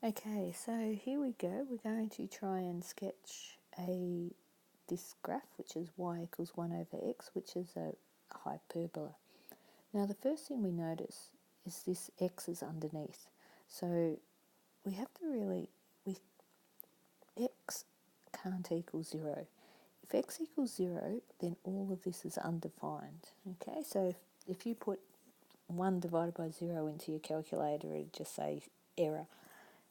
Okay, so here we go. We're going to try and sketch this graph, which is y equals 1 over x, which is a hyperbola. Now the first thing we notice is this x is underneath. So we have to x can't equal 0. If x equals 0, then all of this is undefined. Okay, so if you put 1 divided by 0 into your calculator, it'd just say error.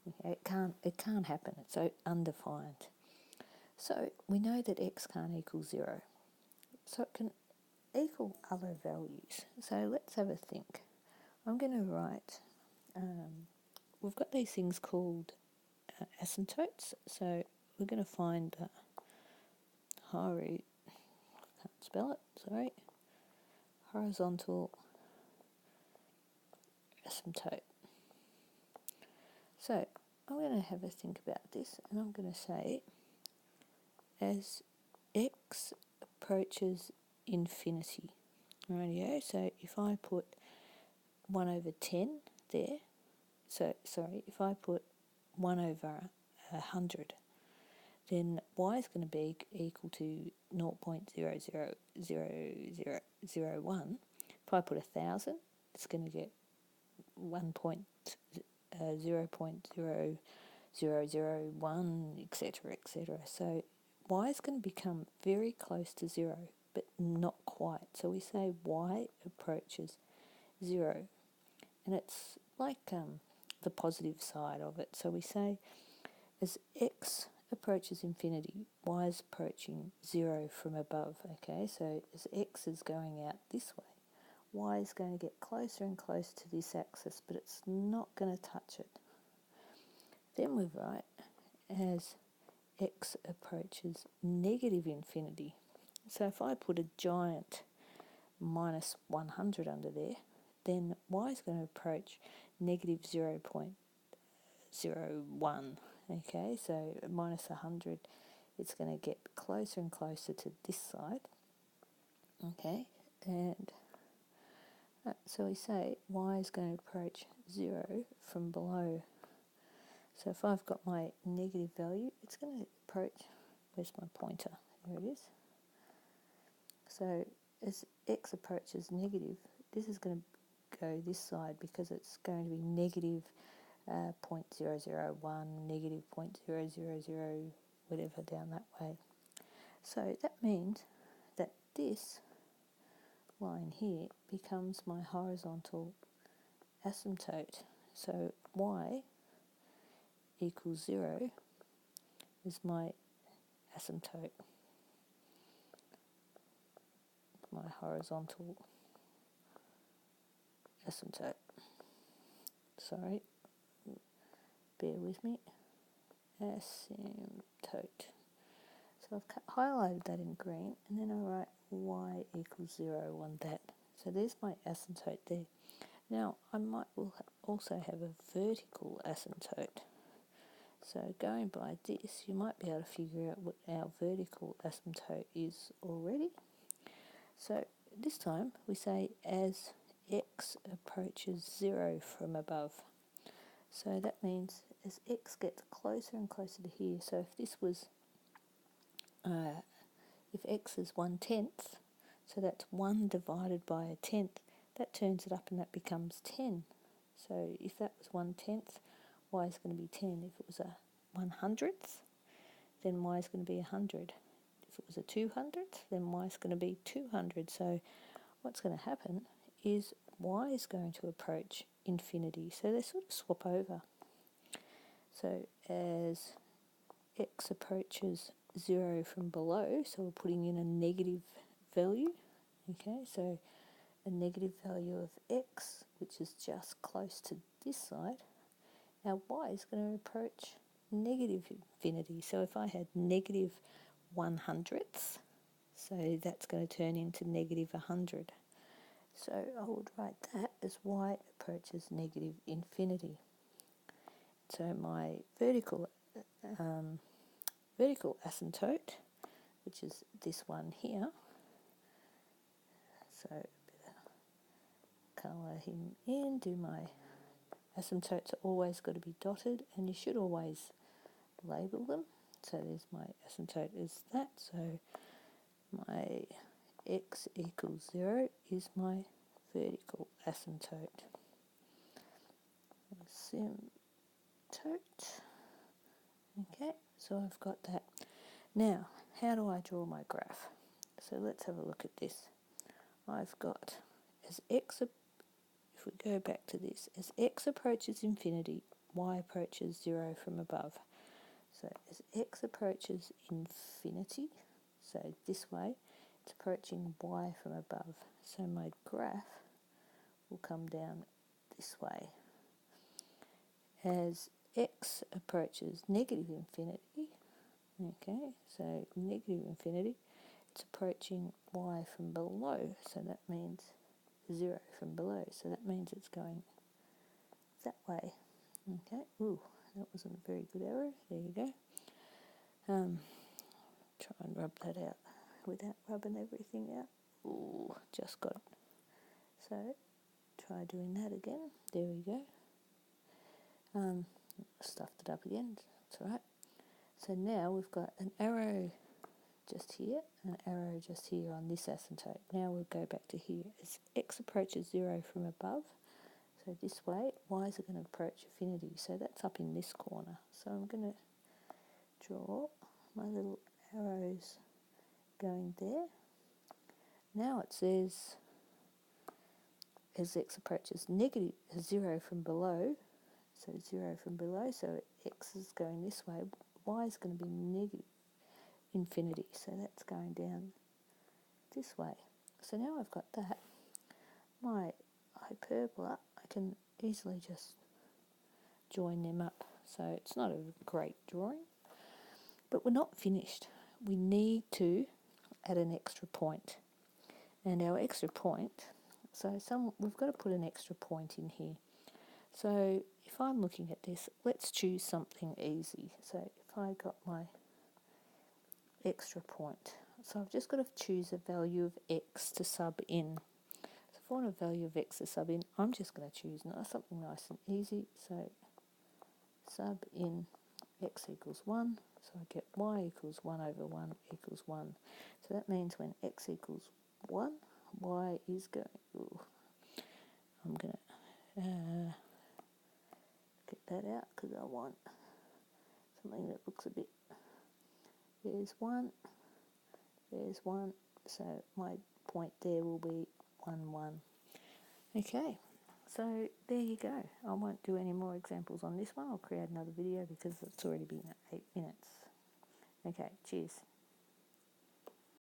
Okay, it can't happen. It's so undefined. So we know that x can't equal 0. So it can equal other values. So let's have a think. I'm going to write, we've got these things called asymptotes. So we're going to find horizontal asymptote. So I'm going to have a think about this, and I'm going to say as x approaches infinity. Rightio, so if I put 1 over 10 there, if I put 1 over 100, then y is going to be equal to 0.00001. If I put 1,000, it's going to get 0.00001, etc., etc. So y is going to become very close to 0, but not quite. So we say y approaches 0, and it's like the positive side of it. So we say as x approaches infinity, y is approaching 0 from above. Okay, so as x is going out this way, y is going to get closer and closer to this axis, but it's not going to touch it. Then we write as x approaches negative infinity. So if I put a giant minus 100 under there, then y is going to approach negative 0.01. Okay, so minus 100, it's going to get closer and closer to this side. Okay, and so we say y is going to approach 0 from below. So if I've got my negative value, it's going to approach, where's my pointer? There it is. So as x approaches negative, this is going to go this side because it's going to be negative 0.001, negative 0.000, whatever, down that way. So that means that this line here becomes my horizontal asymptote. So y equals 0 is my asymptote, my horizontal asymptote. Sorry, bear with me. Asymptote. So I've highlighted that in green, and then I write y equals 0 on that. So there's my asymptote there. Now I will also have a vertical asymptote. So going by this, you might be able to figure out what our vertical asymptote is already. So this time we say as x approaches 0 from above. So that means as x gets closer and closer to here, so if this was, if x is 1/10, so that's 1 divided by a tenth, that turns it up and that becomes 10. So if that was 1/10, y is going to be 10. If it was a 100th, then y is going to be 100. If it was a 200th, then y is going to be 200. So what's going to happen is y is going to approach infinity. So they sort of swap over. So as x approaches 0 from below, so we're putting in a negative value. Okay, so a negative value of x, which is just close to this side. Now y is going to approach negative infinity. So if I had negative 100ths, so that's going to turn into negative 100. So I would write that as y approaches negative infinity. So my vertical asymptote, which is this one here, so colour him in, do my asymptotes are always got to be dotted, and you should always label them. So there's my asymptote is that. So my x equals 0 is my vertical asymptote. Asymptote. Okay, so I've got that. Now, how do I draw my graph? So let's have a look at this. I've got as x, if we go back to this, as x approaches infinity, y approaches 0 from above. So as x approaches infinity, so this way, it's approaching y from above. So my graph will come down this way. As x approaches negative infinity, okay, so negative infinity, it's approaching y from below, so that means 0 from below, so that means it's going that way. Okay, ooh, that wasn't a very good arrow, there you go. Try and rub that out without rubbing everything out. Ooh, just got it. So, try doing that again, there we go. Stuffed it up again, that's alright. So now we've got an arrow just here, an arrow just here on this asymptote. Now we'll go back to here. As x approaches 0 from above, so this way, y's are going to approach infinity, so that's up in this corner. So I'm going to draw my little arrows going there. Now it says as x approaches negative 0 from below, so 0 from below, so x is going this way, y is going to be negative infinity, so that's going down this way. So now I've got that. My hyperbola, I can easily just join them up. So it's not a great drawing, but we're not finished. We need to add an extra point. And our extra point, we've got to put an extra point in here. So if I'm looking at this, let's choose something easy. So if I got my extra point, so I've just got to choose a value of x to sub in. So if I want a value of x to sub in, I'm just going to choose something nice and easy. So sub in x equals 1, so I get y equals 1 over 1 equals 1. So that means when x equals 1, y is going, I'm going to get that out because I want something that looks a bit, there's 1, so my point there will be 1, 1. Okay, so there you go. I won't do any more examples on this one. I'll create another video because it's already been 8 minutes. Okay, cheers.